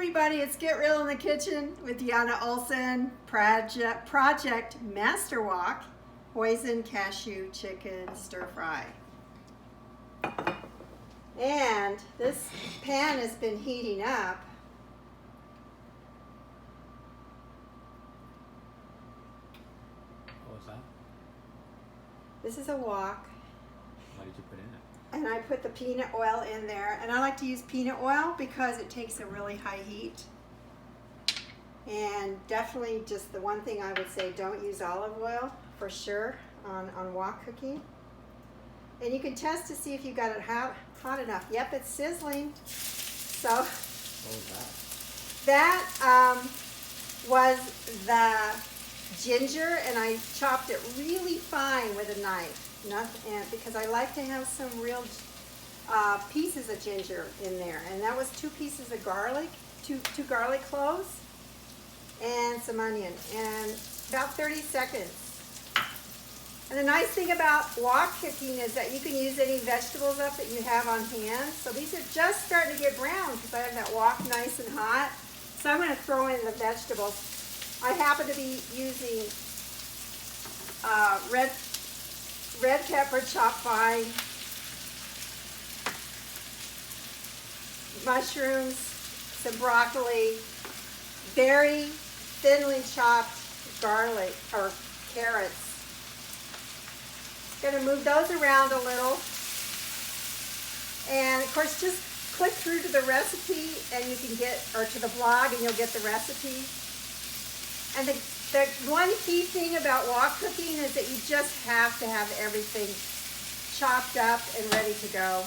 everybody, it's Get Real in the Kitchen with Deanna Olson, Project Master Wok, Hoisin Cashew Chicken Stir Fry. And this pan has been heating up. What was that? This is a wok. What did you put in it? And I put the peanut oil in there. And I like to use peanut oil because it takes a really high heat. And definitely just the one thing I would say, don't use olive oil for sure on wok cooking. And you can test to see if you got it hot enough. Yep, it's sizzling. So What was that? that was the ginger, and I chopped it really fine with a knife. And because I like to have some real pieces of ginger in there. And that was 2 pieces of garlic, two garlic cloves, and some onion, and about 30 seconds. And the nice thing about wok cooking is that you can use any vegetables up that you have on hand. So these are just starting to get brown because I have that wok nice and hot. So I'm going to throw in the vegetables. I happen to be using red pepper chopped fine, mushrooms, some broccoli, very thinly chopped garlic or carrots. Going to move those around a little. And of course, just click through to the recipe and you can get, or to the blog, and you'll get the recipe. And the one key thing about wok cooking is that you just have to have everything chopped up and ready to go.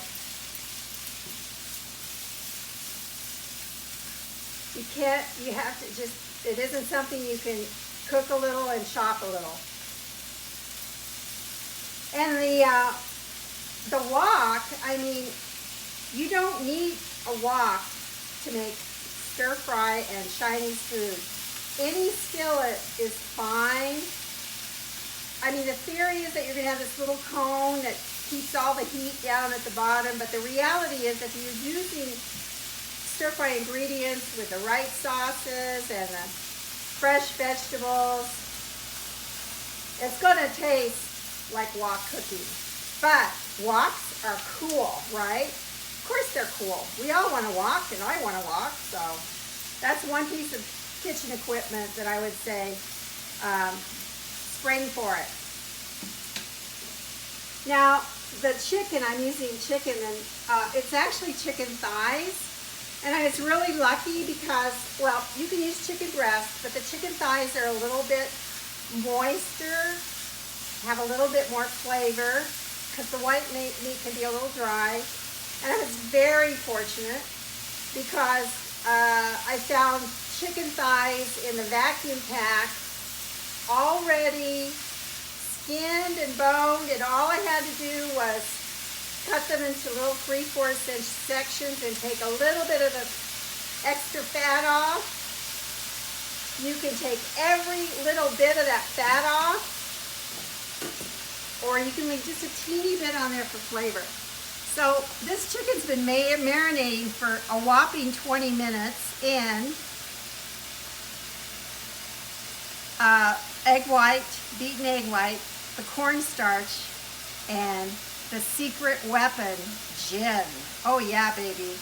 You have to just, it isn't something you can cook a little and chop a little. And the wok, I mean, you don't need a wok to make stir fry and Chinese food. Any skillet is fine. I mean, the theory is that you're going to have this little cone that keeps all the heat down at the bottom, but the reality is if you're using stir fry ingredients with the right sauces and the fresh vegetables, it's going to taste like wok cooking. But woks are cool, right? Of course they're cool. We all want to wok, and I want to wok, so that's one piece of kitchen equipment that I would say spring for it. Now the chicken, I'm using chicken, and it's actually chicken thighs, and I was really lucky because, well, you can use chicken breast, but the chicken thighs are a little bit moister, have a little bit more flavor, because the white meat can be a little dry. And I was very fortunate because I found chicken thighs in the vacuum pack, already skinned and boned, and all I had to do was cut them into little 3/4 inch sections and take a little bit of the extra fat off. You can take every little bit of that fat off, or you can leave just a teeny bit on there for flavor. So this chicken's been marinating for a whopping 20 minutes in egg white, beaten egg white, the cornstarch, and the secret weapon, gin. Oh yeah, baby.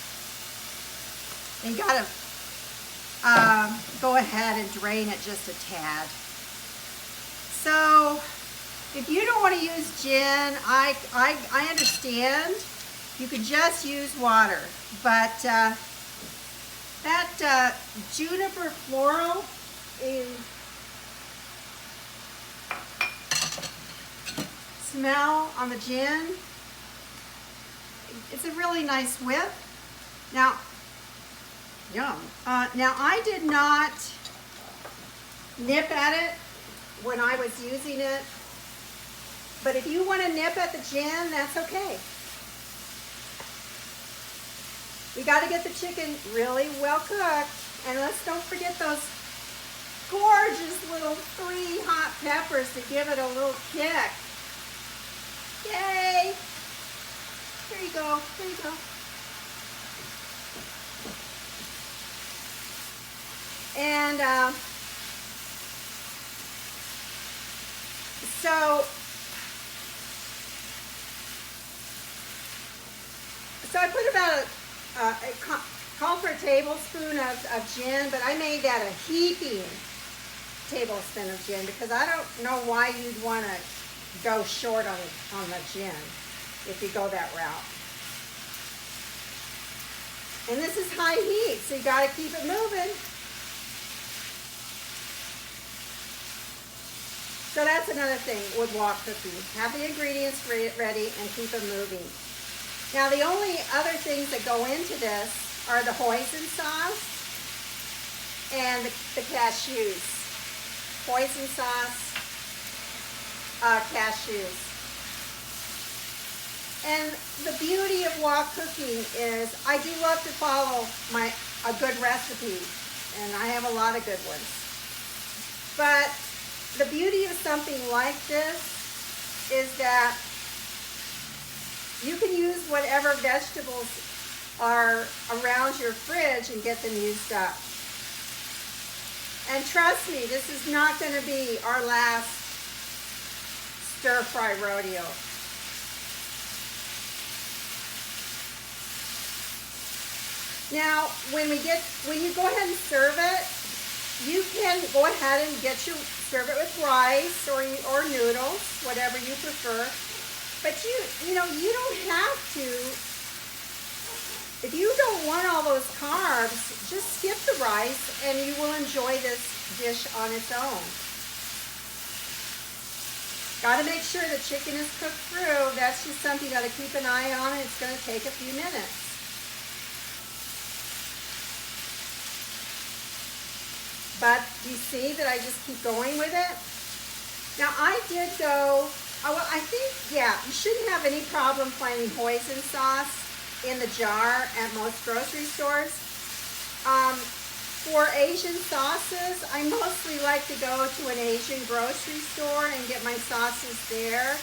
And you gotta go ahead and drain it just a tad. So if you don't want to use gin, I understand. You could just use water. But that juniper floral smell on the gin, it's a really nice whip. Now, yum. Now I did not nip at it when I was using it. But if you want to nip at the gin, that's okay. We got to get the chicken really well cooked. And don't forget those gorgeous little 3 hot peppers to give it a little kick. Yay! There you go. There you go. And so I put about call for a tablespoon of gin, but I made that a heaping tablespoon of gin because I don't know why you'd want to go short on the gin if you go that route. And this is high heat, so you got to keep it moving. So that's another thing with wok cooking. Have the ingredients ready and keep them moving. Now the only other things that go into this are the hoisin sauce and the cashews. Hoisin sauce, cashews. And the beauty of wok cooking is I do love to follow a good recipe, and I have a lot of good ones. But the beauty of something like this is that you can use whatever vegetables are around your fridge and get them used up. And trust me, this is not going to be our last stir-fry rodeo. Now, when you go ahead and serve it, you can go ahead and serve it with rice or noodles, whatever you prefer. But you don't have to. If you don't want all those carbs, just skip the rice and you will enjoy this dish on its own. Got to make sure the chicken is cooked through. That's just something you got to keep an eye on, and it's going to take a few minutes. But do you see that I just keep going with it? Now I did go, I think, yeah, you shouldn't have any problem finding hoisin sauce in the jar at most grocery stores. For Asian sauces, I mostly like to go to an Asian grocery store and get my sauces there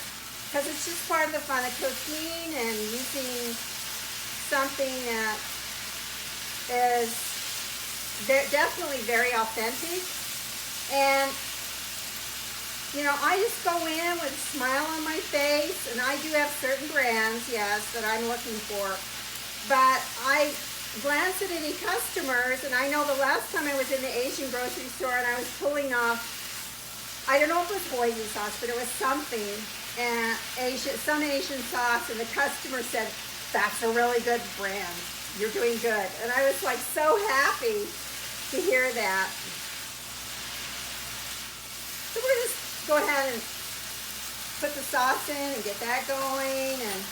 because it's just part of the fun of cooking and using something that is definitely very authentic. And I just go in with a smile on my face, and I do have certain brands, yes, that I'm looking for. But I glance at any customers, and I know the last time I was in the Asian grocery store and I was pulling off, I don't know if it was hoisin sauce, but it was something, and some Asian sauce, and the customer said, "That's a really good brand. You're doing good." And I was like so happy to hear that. So we're just go ahead and put the sauce in and get that going. And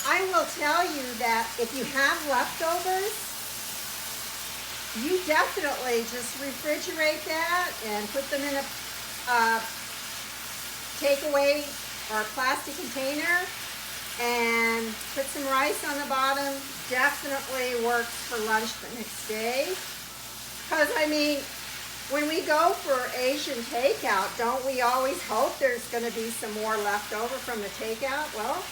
I will tell you that if you have leftovers, you definitely just refrigerate that and put them in a takeaway or plastic container and put some rice on the bottom. Definitely works for lunch the next day. Because I mean, when we go for Asian takeout, don't we always hope there's going to be some more left over from the takeout? Well,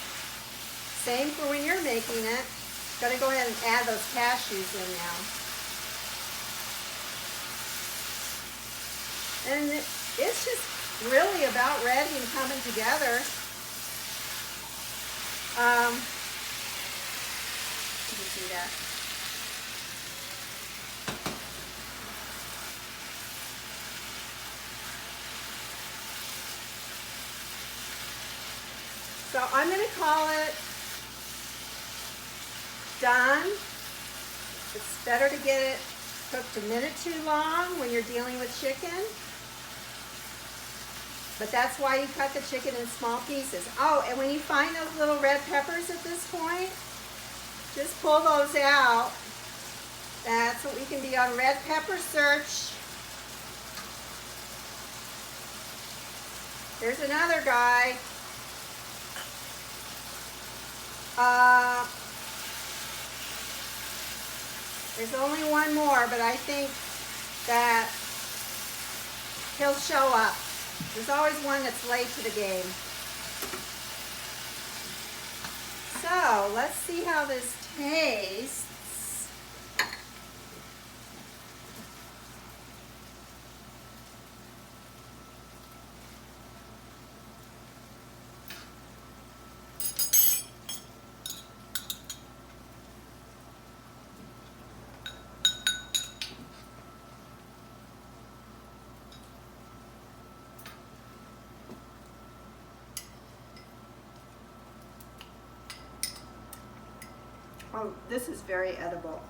same for when you're making it. Got to go ahead and add those cashews in now. And it's just really about ready and coming together. You can see that. So I'm going to call it done. It's better to get it cooked a minute too long when you're dealing with chicken. But that's why you cut the chicken in small pieces. Oh, and when you find those little red peppers at this point, just pull those out. That's what we can be on red pepper search. There's another guy. There's only one more, but I think that he'll show up. There's always one that's late to the game. So let's see how this tastes. Oh, this is very edible.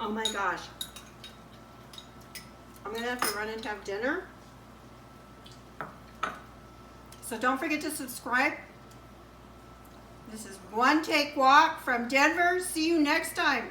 Oh my gosh. I'm gonna have to run and have dinner. So don't forget to subscribe. This is One Take Walk from Denver. See you next time.